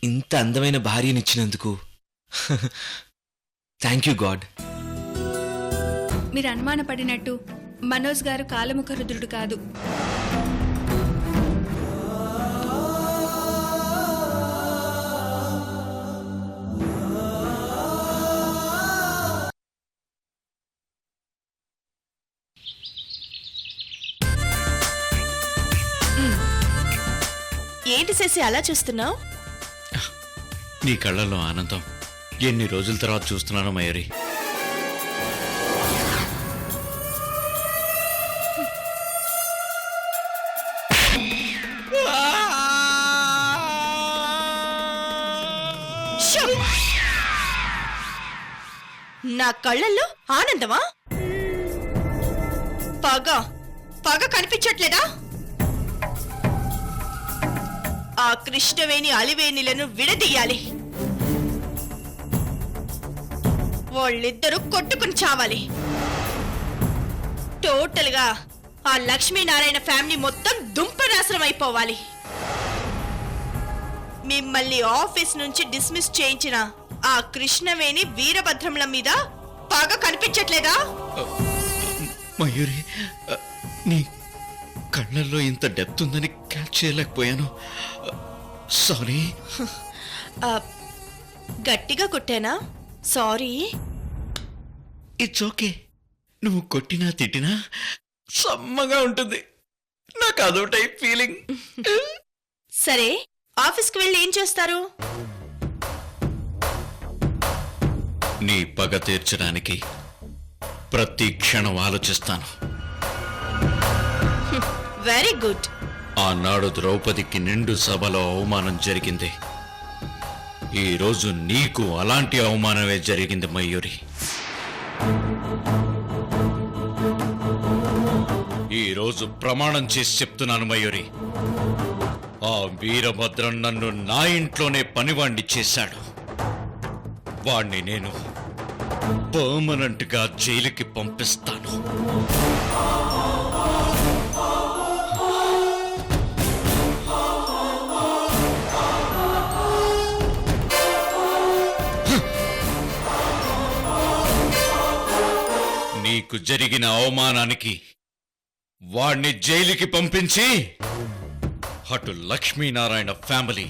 ఇంత అందమైన భార్యనిచ్చినందుకు thank you God. మీరు అనుమానపడినట్టు మనోజ్ గారు కాలముఖ రుద్రుడు కాదు. ఏంటి శశి అలా చూస్తున్నావు? నీ కళ్ళల్లో ఆనందం ఎన్ని రోజుల తర్వాత చూస్తున్నాను మయూరి. నా కళ్ళల్లో ఆనందమా? పగ పగ కనిపించట్లేదా? ఆ కృష్ణవేణి అలివేణిలను విడదీయాలి. వాళ్ళిద్దరూ కొట్టుకుని చావాలి. టోటల్ గా ఆ లక్ష్మీనారాయణ ఫ్యామిలీ మొత్తం దుంపనాశనం అయిపోవాలి. మిమ్మల్ని ఆఫీస్ నుంచి డిస్మిస్ చేయించిన ఆ కృష్ణవేణి వీరభద్రముల మీద పగ కనిపించట్లేదా? మయూరి, నీ కళ్ళల్లో ఇంత డెప్త్ ఉందని క్యాచ్ చేయలేకపోయాను. సారీ. గట్టిగా కొట్టానా? సారీ. It's okay. నువ్వు కొట్టినా తిట్టినా సమ్మగా ఉంటుంది. నాకు అదో టైప్ ఫీలింగ్. సరే, ఆఫీస్కి వెళ్ళి ఏం చేస్తారు? నీ పగ తీర్చడానికి ప్రతి క్షణం ఆలోచిస్తాను. Very good. ఆనాడు ద్రౌపదికి నిండు సభలో అవమానం జరిగింది. ఈరోజు నీకు అలాంటి అవమానమే జరిగింది మయూరి. ఈరోజు ప్రమాణం చేసి చెప్తున్నాను మయూరి, ఆ వీరభద్రం నన్ను నా ఇంట్లోనే పనివాణ్ణి చేశాడు. వాణ్ణి నేను పర్మనెంట్ గా జైలుకి పంపిస్తాను. నీకు జరిగిన అవమానానికి వాణ్ణి జైలుకి పంపించి అటు లక్ష్మీనారాయణ ఫ్యామిలీ,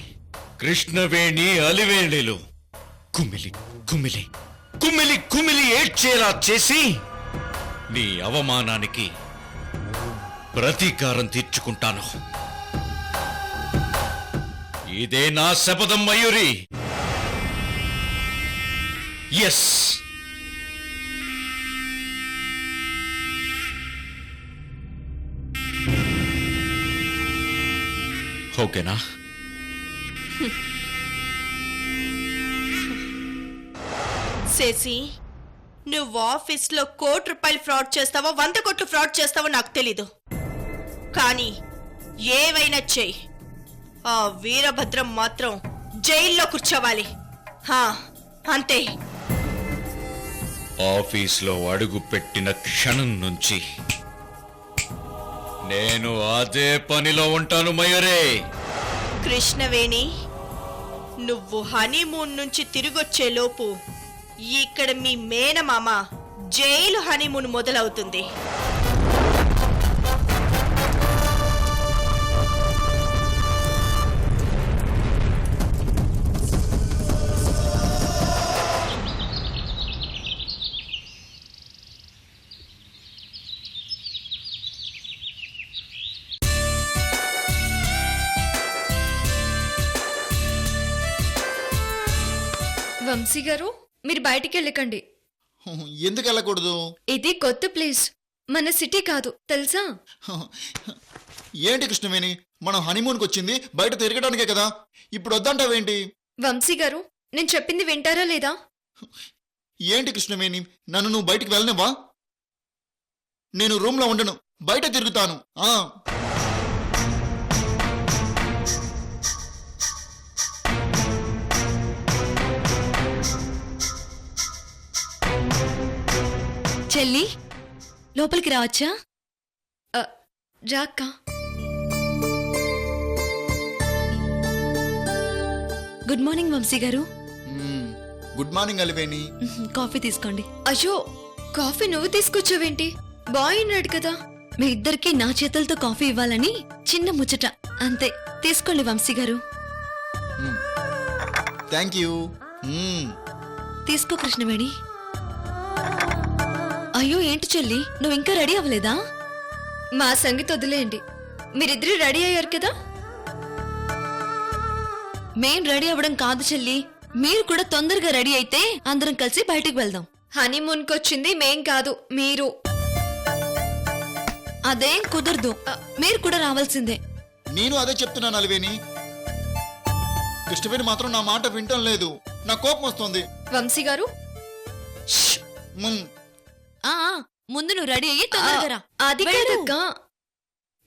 కృష్ణవేణి అలివేణిలు కుమిలి కుమిలి కుమిలి కుమిలి ఏడ్చేలా చేసి నీ అవమానానికి ప్రతీకారం తీర్చుకుంటాను. ఇదే నా శపథం మయూరి. ఎస్. ఓకేనా? శశి, నువ్వు ఆఫీస్లో ₹1,00,00,000 ఫ్రాడ్ చేస్తావో 100 కోట్లు ఫ్రాడ్ చేస్తావో నాకు తెలీదు. కానీ ఏవైనా చెయ్యి, ఆ వీరభద్రం మాత్రం జైల్లో కూర్చోవాలి. అంతే. ఆఫీస్లో అడుగు పెట్టిన క్షణం నుంచి నేను అదే పనిలో ఉంటాను మయూరే. కృష్ణవేణి, నువ్వు హనీమూన్ నుంచి తిరిగొచ్చే లోపు ఇక్కడ మీ మేనమామ జైలు హనీమూన్ మొదలవుతుంది. వంశీ గారు, మీరు బయటికి వెళ్ళకండి. ఎందుకు వెళ్ళకూడదు? ఇది కొత్త ప్లేస్, మన సిటీ కాదు, తెలుసా? ఏంటి కృష్ణవేణి, మనం హనీమూన్కి వచ్చింది బయట తిరగడానికే కదా, ఇప్పుడు వద్దంటావేంటి? వంశీ గారు, నేను చెప్పింది వింటారా లేదా? ఏంటి కృష్ణవేణి, నన్ను నువ్వు బయటికి వెళ్ళనివ్వా? నేను రూమ్లో ఉండను, బయట తిరుగుతాను. చెల్లి, లోపలికి రావచ్చా? రాక్క. గుడ్ మార్నింగ్ వంశీ గారు. Good morning అలివేణి. కాఫీ తీసుకోండి. అయ్యో కాఫీ నువ్వు తీసుకొచ్చావేంటి? బాయ్ ఉన్నాడు కదా. మీ ఇద్దరికి నా చేతులతో కాఫీ ఇవ్వాలని చిన్న ముచ్చట, అంతే. తీసుకోండి వంశీ గారు. Thank you. తీసుకో కృష్ణవేణి. అయ్యో ఏంటి చెల్లి, నువ్వు ఇంకా రెడీ అవ్వలేదా? మా సంగతి వదిలేయండి, మీరిద్దరు రెడీ అయ్యారు కదా. మేం రెడీ అవ్వడం కాదు చెల్లి, మీరు కూడా తొందరగా రెడీ అయితే అందరం కలిసి బయటికి వెళ్దాం. హనీమూన్కి వచ్చింది మేం కాదు, మీరు. అదేం కుదరదు, మీరు కూడా రావాల్సిందే. నేను అదే చెప్తున్నాను అలివేణి. కృష్ణవేణి మాత్రం నా మాట వింటం లేదు. నా కోపం వస్తుంది. వంశీ గారు ఆ ముందు నువ్వు రెడీ అయ్యి తొందరగా రా. అది వెళ్ళు. కాదక్కా,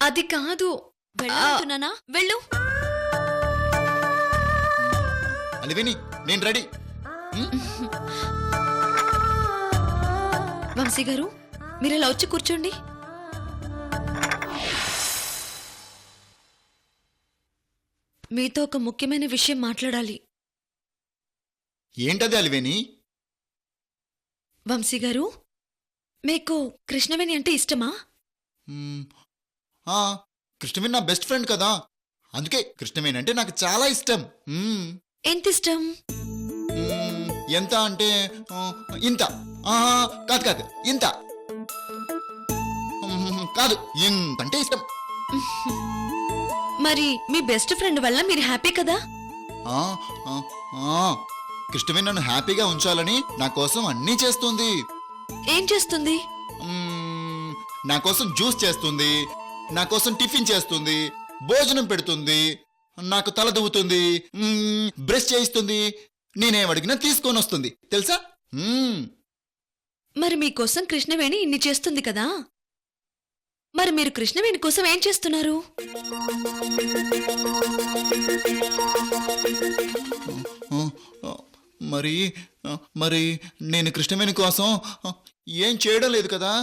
అది కాదు. వెళ్ళమంటున్నానా? వెళ్ళు. అలివేణి నేను రెడీ. వంశీ గారు మీరు ఇలా వచ్చి కూర్చోండి. మీతో ఒక ముఖ్యమైన విషయం మాట్లాడాలి. ఏంటది అలివేణి? వంశీ గారు మీకు కృష్ణవేణి అంటే ఇష్టమా? కృష్ణవేణి నా బెస్ట్ ఫ్రెండ్ కదా, అందుకే కృష్ణవేణి అంటే నాకు చాలా ఇష్టం. ఎంత ఇష్టం? ఎంత అంటే ఇంత. కాదు కాదు, ఇంత కాదు, ఇంతంటే ఇష్టం. మరి మీ బెస్ట్ ఫ్రెండ్ వల్ల మీరు హ్యాపీ కదా? కృష్ణవేణి నన్ను హ్యాపీగా ఉంచాలని నా కోసం అన్నీ చేస్తుంది. ఏం చేస్తుంది? నా కోసం జ్యూస్ చేస్తుంది, నా కోసం టిఫిన్ చేస్తుంది, భోజనం పెడుతుంది, నాకు తల దువ్వుతుంది, బ్రష్ చేయిస్తుంది, నేనేమడిగినా తీసుకొని వస్తుంది తెలుసా. మరి మీకోసం కృష్ణవేణి ఇన్ని చేస్తుంది కదా, మరి మీరు కృష్ణవేణి కోసం ఏం చేస్తున్నారు? మరి మరి నేను కృష్ణవేణి కోసం ఏం చేయడం లేదు కదా.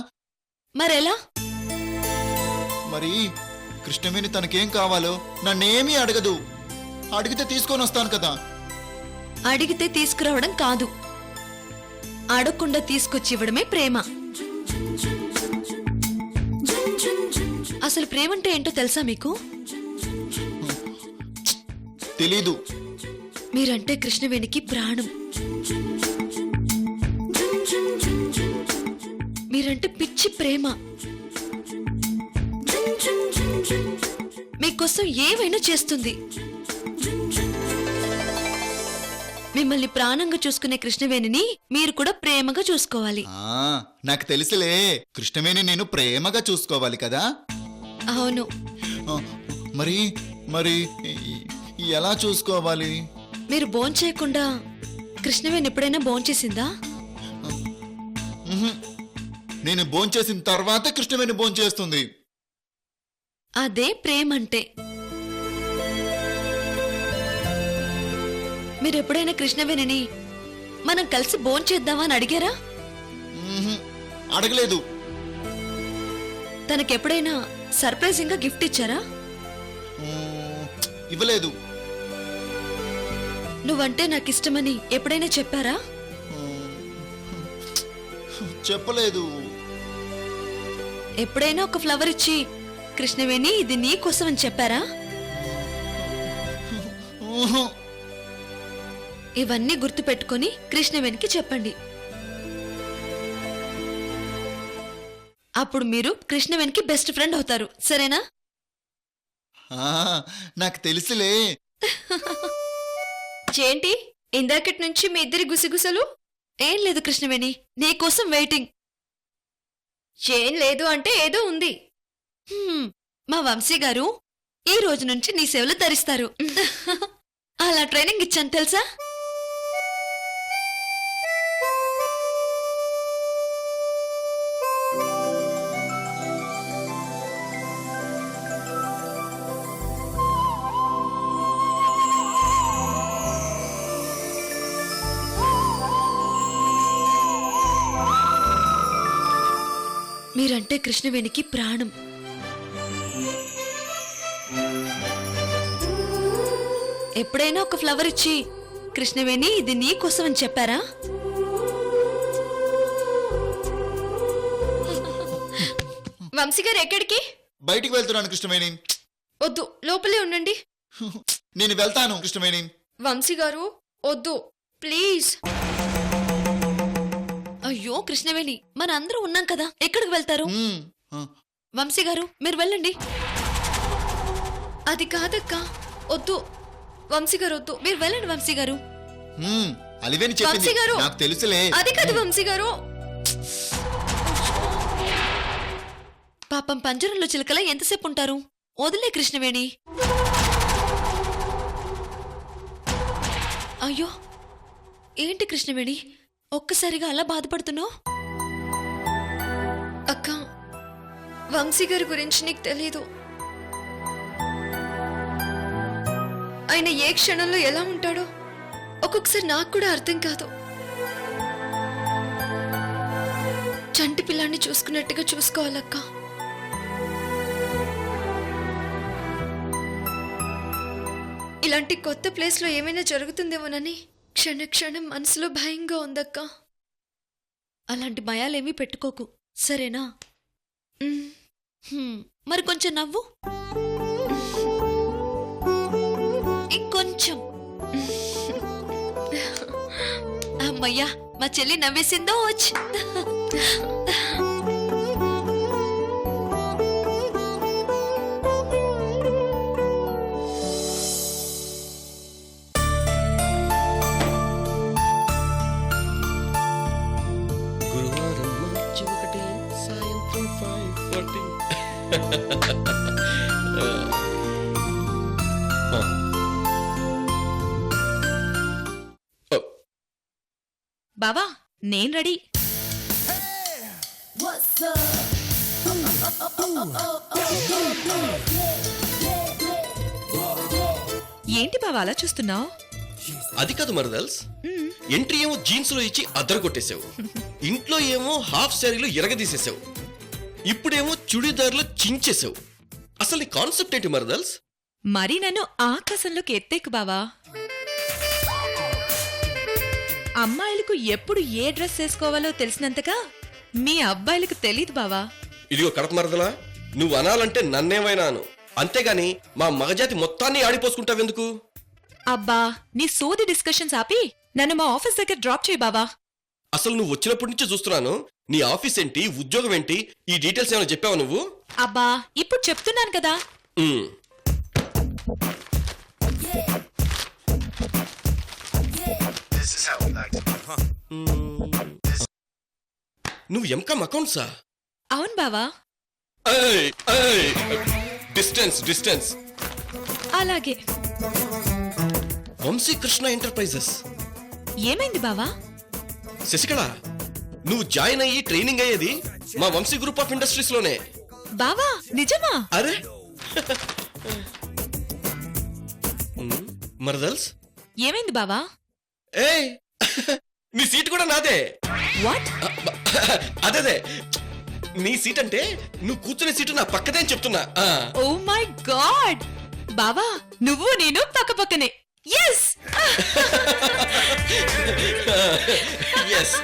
మరెలా? మరి కృష్ణవేణి తనకేం కావాలో నన్నేమీ అడగదు, అడిగితే తీసుకొని వస్తాను కదా. అడిగితే తీసుకురావడం కాదు, అడగకుండా తీసుకొచ్చి ఇవ్వడమే ప్రేమ. అసలు ప్రేమ అంటే ఏంటో తెలుసా మీకు? తెలీదు. మీరంటే కృష్ణవేణికి ప్రాణం. మీరంటే పిచ్చి ప్రేమ. మీకోసం ఏమైనా చేస్తుంది. మిమ్మల్ని ప్రాణంగా చూసుకునే కృష్ణవేణిని మీరు కూడా ప్రేమగా చూసుకోవాలి. నాకు తెలుసులే, కృష్ణవేణి నేను ప్రేమగా చూసుకోవాలి కదా. అవును. మరి మరి ఎలా చూసుకోవాలి? మీరు భోంచేయకుండా కృష్ణవేణి ఎప్పుడైనా భోంచేసిందా? నేను భోంచేసిన తర్వాత కృష్ణవేణి భోంచేస్తుంది. అదే ప్రేమంటే. మీరెప్పుడైనా కృష్ణవేణిని మనం కలిసి భోంచేద్దామా అని అడిగారా? అడగలేదు. తనకెప్పుడైనా సర్ప్రైజింగ్ గా గిఫ్ట్ ఇచ్చారా? ఇవ్వలేదు. నువ్వంటే నాకిష్టమని ఎప్పుడైనా చెప్పారా? చెప్పలేదు. ఎప్పుడైనా ఒక ఫ్లవర్ ఇచ్చి కృష్ణవేణి ఇది నీ కోసం అని చెప్పారా? ఇవన్నీ గుర్తు పెట్టుకుని కృష్ణవేణికి చెప్పండి. అప్పుడు మీరు కృష్ణవేణికి బెస్ట్ ఫ్రెండ్ అవుతారు, సరేనా? నాకు తెలుసులే. ఏంటి ఇందాకటి నుంచి మీ ఇద్దరి గుసగుసలు? ఏం లేదు కృష్ణవేణి, నీకోసం వెయిటింగ్. ఏం లేదు అంటే ఏదో ఉంది. మా వంశీ గారు ఈ రోజు నుంచి నీ సేవలు ధరిస్తారు. అలా ట్రైనింగ్ ఇచ్చాను తెలుసా? మీరంటే కృష్ణవేణికి ప్రాణం. ఎప్పుడైనా ఒక ఫ్లవర్ ఇచ్చి కృష్ణవేణి ఇది నీ కోసం అని చెప్పారా? వంశీ గారు ఎక్కడికి? బయటికి వెళ్తున్నాను కృష్ణవేణి. వద్దు, లోపలే ఉండండి. నేను వెళ్తాను కృష్ణవేణి. వంశీ గారు వద్దు ప్లీజ్. అయ్యో కృష్ణవేణి, మన అందరూ ఉన్నాం కదా, ఎక్కడికి వెళ్తారు? వంశీ గారు మీరు వెళ్ళండి. అది కాదక్క, వద్దు. వంశీ గారు వద్దు, మీరు వెళ్ళండి వంశీ గారు. అలివేని చెప్పింది వంశీ గారు. నాకు తెలుసులే. అది కాదు వంశీ గారు. పాపం పంజరంలో చిలకల ఎంతసేపు ఉంటారు? వదిలే కృష్ణవేణి. అయ్యో ఏంటి కృష్ణవేణి ఒక్కసారిగా అలా బాధపడుతున్నావు? అక్క, వంశీ గారి గురించి నీకు తెలీదు. ఆయన ఏ క్షణంలో ఎలా ఉంటాడో ఒక్కొక్కసారి నాకు కూడా అర్థం కాదు. చంటి పిల్లాన్ని చూసుకున్నట్టుగా చూసుకోవాలక్క. ఇలాంటి కొత్త ప్లేస్ లో ఏమైనా జరుగుతుందేమోనని క్షణ క్షణం మనసులో భయంగా ఉందక్క. అలాంటి భయాలేమీ పెట్టుకోకు, సరేనా? మరి కొంచెం నవ్వు, ఇంకొంచెం. అమ్మయ్యా, మా చెల్లి నవ్వేసిందో. గురువారం మార్చి 1 సాయంత్రం 5:40. బావా నేను రెడీ. ఏంటి బావా అలా చూస్తున్నావు? అది కాదు మరదల్స్, ఎంట్రీ ఏమో జీన్స్ లో ఇచ్చి అద్దరు కొట్టేశావు, ఇంట్లో ఏమో హాఫ్ శారీలో ఎరగదీసేసావు, ఇప్పుడేమో చుడిదార్లో చించేసావు. అసలు నీ కాన్సెప్ట్ ఏంటి మరదల్స్? మరి నన్ను ఆకాశంలోకి ఎత్తేకు బావా. అమ్మాయిలకు ఎప్పుడు ఏ డ్రెస్ వేసుకోవాలో తెలిసినంతగా మీ అబ్బాయిలకు తెలీదు బావా. ఇదిగో కడప మరదలా, నువ్వు అనాలంటే నన్నేమైనాను, అంతేగాని మా మగజాతి మొత్తాన్ని ఆడిపోసుకుంటావెందుకు? అబ్బా, నీ సోది డిస్కషన్స్ ఆపి నన్ను మా ఆఫీస్ దగ్గర డ్రాప్ చేయి బావా. అసలు నువ్వు వచ్చినప్పటి నుంచి చూస్తున్నాను, నీ ఆఫీస్ ఏంటి, ఉద్యోగం ఏంటి, ఈ డీటెయిల్స్ ఏమైనా చెప్పావా నువ్వు? అబ్బా, ఇప్పుడు చెప్తున్నాను కదా. ఉమ్. నువ్వు ఎంకామ్ అకౌంట్సా? అవును బావా. Distance distance. అలాగే. వంశీ కృష్ణ ఎంటర్ప్రైజెస్. ఏమైంది బావా? శశికళ, నువ్వు జాయిన్ అయ్యి ట్రైనింగ్ అయ్యేది మా వంశీ గ్రూప్ ఆఫ్ ఇండస్ట్రీస్ లోనే. బావా నిజమా? అరే మరదల్స్, ఏమైంది బావా? ఏయ్ నీ సీట్ కూడా నాదే. వాట్? అదే నీ సీట్ అంటే నువ్వు కూర్చునే సీటు నా పక్కదే అని చెప్తున్నా. ఓ మై గాడ్, బావా నువ్వు నేను పక్క పక్కనే. ఎస్. ఎస్.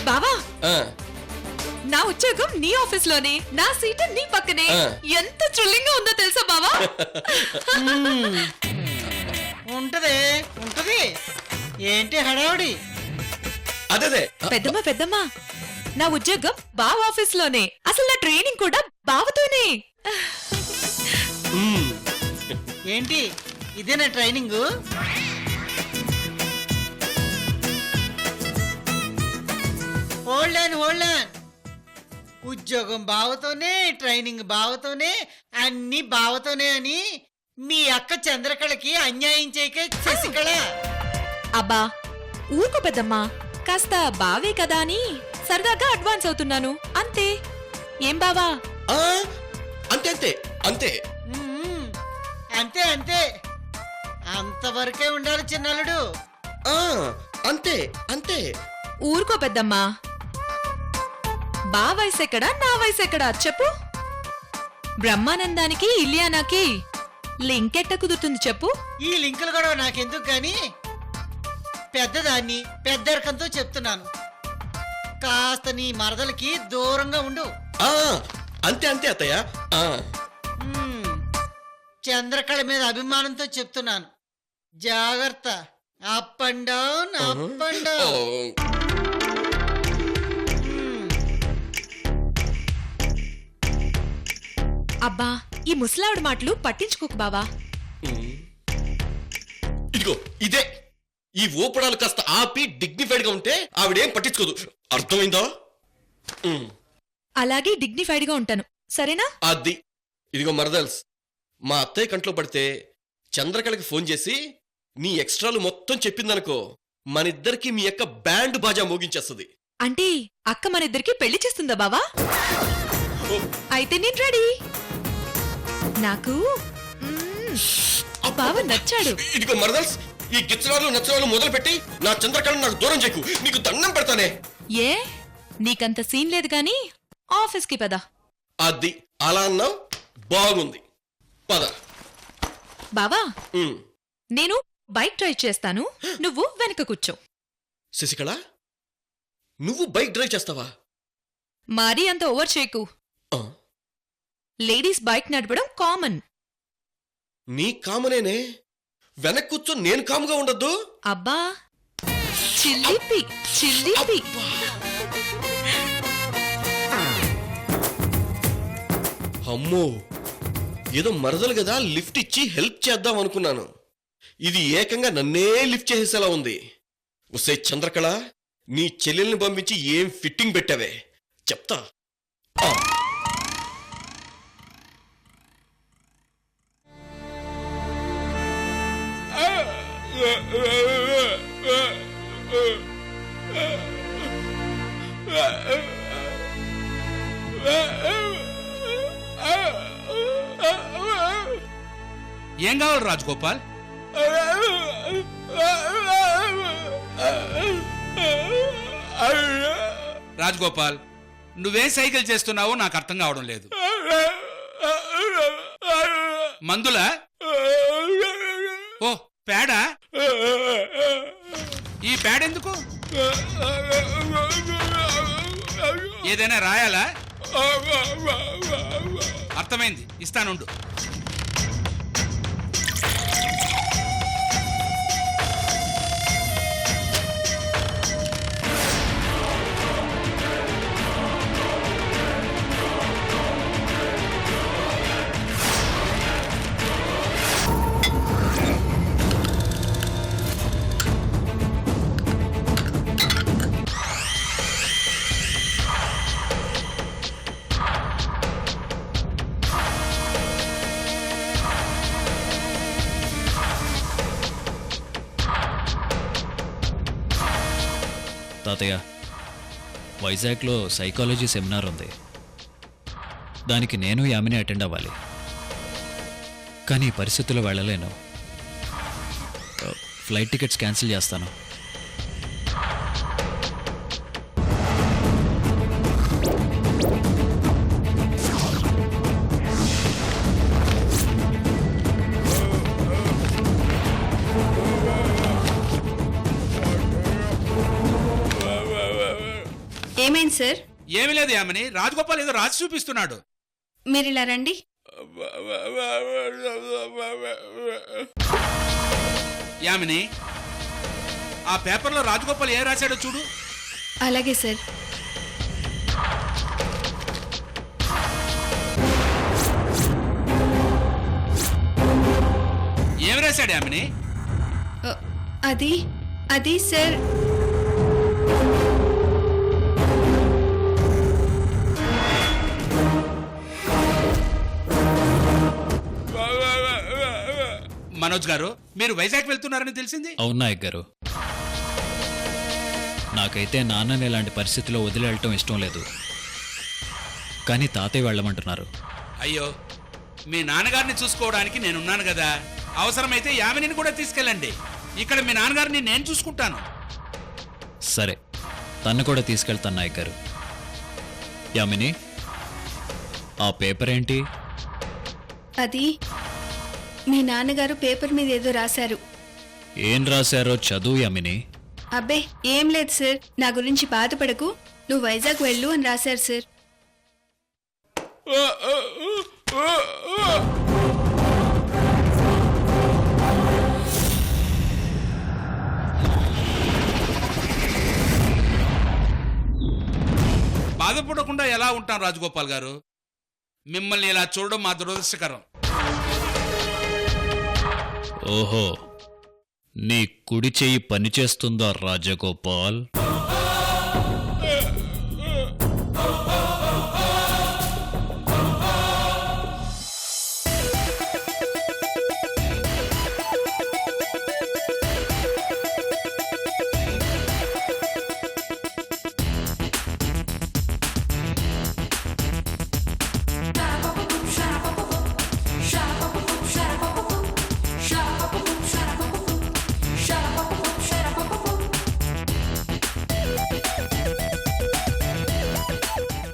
బావా, నా ఉద్యోగం నీ ఆఫీస్ లోనే, నా సీట్ నీ పక్కనే. ఎంత థ్రిల్లింగ్ గా ఉందో తెలుసా బావా? ఉంటది ఉంటది. ఏంటి హడావుడి? అదే పెద్దమ్మా, నా ఉద్యోగం బావ ఆఫీస్ లోనే, అసలు నా ట్రైనింగ్ కూడా బావతోనే. ఏంటి ఇదేనా ట్రైనింగ్? Hold on. ఉద్యోగం బావతోనే, ట్రైనింగ్ బావతోనే, అన్ని బావతోనే అని మీ అక్క చంద్రకళకి అన్యాయం చేయకే శశికళ. అబ్బా ఊరుకో పెద్దమ్మా, కాస్త బావే కదా అని సరదాగా అడ్వాన్స్ అవుతున్నాను అంతే. ఏం బావా? అంతే అంతే అంతే అంతే అంతే, అంతవరకే ఉండాలి చిన్నలుడు. అంతే అంతే. ఊరుకో పెద్దమ్మా, బా వయసు ఎక్కడా, నా వయసు ఎక్కడా చెప్పు? బ్రహ్మానందానికి ఇలియానాకి లింక్ ఎట్ట కుదురుతుంది చెప్పు? ఈ లింకులు కూడా నాకెందుకు గాని పెద్దదాన్ని పెద్దరికంతో చెప్తున్నాను, కాస్త నీ మరదలకి దూరంగా ఉండు. ఆ, అంతే అంతే అత్తయ్య. ఆ, మ్మ్. చంద్రకళ మీద అభిమానంతో చెప్తున్నాను, జాగ్రత్త. Up and down, up and ఓ, డౌన్. అబ్బా, ఈ ముసలావిడ మాటలు పట్టించుకోకు బావా. ఇదిగో ఇదే, ఈ ఊపడాలు కాస్త ఆపి డిగ్నిఫైడ్ గా ఉంటే ఆవిడేం పట్టించుకోదు. అర్థమైందా? అలాగే డిగ్నిఫైడ్ గా ఉంటాను, సరేనా? అది ఇదిగో మరదల్స్, మా అత్తయ్య కంట్లో పడితే చంద్రకళకి ఫోన్ చేసి నీ ఎక్స్ట్రాలు మొత్తం చెప్పిందనుకో, మనిద్దరికి మీ యొక్క బ్యాండ్ బాజా మోగించేస్తుంది. అంటే అక్క మనిద్దరికి పెళ్లి చేస్తుందా బావా? అయితే నేను రెడీ. నాకు బావ నచ్చాడు. ఇదిగో మరదల్స్, ఈ గిచ్చరాలు నచ్చరాలు మొదలు పెట్టి నా చంద్రకళను నాకు దూరం చేయకు, నీకు దండం పెడతానే. ఏ నీకంత సీన్ లేదు గాని ఆఫీస్కి పద. అది అలా అన్నావు, బాగుంది, పద. బావా, ఉమ్. నేను బైక్ డ్రైవ్ చేస్తాను, నువ్వు వెనక కూర్చో. శశికళ, నువ్వు బైక్ డ్రైవ్ చేస్తావా? మరీ అంత ఓవర్ చేయకు. ఆ, లేడీస్ బైక్ నడపడం కామన్. నీ కామనేనే, వెనక్ కూర్చో, నేను కాముగా ఉండద్దు. అబ్బా, చిల్లిపి చిల్లిపి. అమ్మో, ఏదో మరదలు కదా లిఫ్ట్ ఇచ్చి హెల్ప్ చేద్దాం అనుకున్నాను, ఇది ఏకంగా నన్నే లిఫ్ట్ చేసేలా ఉంది. ఉసే చంద్రకళ, నీ చెల్లెల్ని పంపించి ఏం ఫిట్టింగ్ పెట్టావే చెప్తా. ఆ. ఏం కావాలి రాజగోపాల్? రాజగోపాల్, నువ్వేం సైకిల్ చేస్తున్నావో నాకు అర్థం కావడం లేదు. మందులా? ఓ పేడా? ఈ పేడ ఎందుకు? ఏదైనా రాయాలా? అర్థమైంది, ఇస్తానుండు. తాతయ్య, వైజాగ్లో సైకాలజీ సెమినార్ ఉంది, దానికి నేను యామిని అటెండ్ అవ్వాలి. కానీ ఈ పరిస్థితుల్లో వెళ్ళలేను. ఫ్లైట్ టికెట్స్ క్యాన్సిల్ చేస్తాను. ఏమైంది సార్? ఏమి లేదు యామిని, రాజగోపాల్ ఏదో రాసి చూపిస్తున్నాడు. మీరిలా రండి. యామిని, ఆ పేపర్లో రాజగోపాల్ ఏం రాశాడో చూడు. అలాగే సార్. ఏం రాశాడు యామిని? అది అది సార్, మనోజ్ గారు, మీరు వైజాగ్ వెళ్తున్నారని తెలిసింది. అవునా గారు, నాకైతే నాన్నని ఇలాంటి పరిస్థితిలో వదిలి వెళ్ళటం ఇష్టం లేదు, కానీ తాతయ్య వెళ్ళమంటున్నారు. అయ్యో, మీ నాన్నగారిని చూసుకోవడానికి నేనున్నాను కదా, అవసరమైతే యామినిని కూడా తీసుకెళ్ళండి. ఇక్కడ మీ నాన్నగారిని నేను చూసుకుంటాను. సరే, తను కూడా తీసుకెళ్తాను నాయక్ గారు. యామిని, ఆ పేపర్ ఏంటి? అది మీ నాన్నగారు పేపర్ మీద ఏదో రాశారు. ఏం రాశారో చదువు యామిని. అబ్బే ఏం లేదు సార్, నా గురించి బాధపడకు, నువ్వు వైజాగ్ వెళ్ళు అని రాశారు సార్. బాధపడకుండా ఎలా ఉంటాం రాజగోపాల్ గారు? మిమ్మల్ని ఇలా చూడడం మా దురదృష్టకరం. ఓహో, నీ కుడి చెయ్యి పనిచేస్తుందా రాజగోపాల్?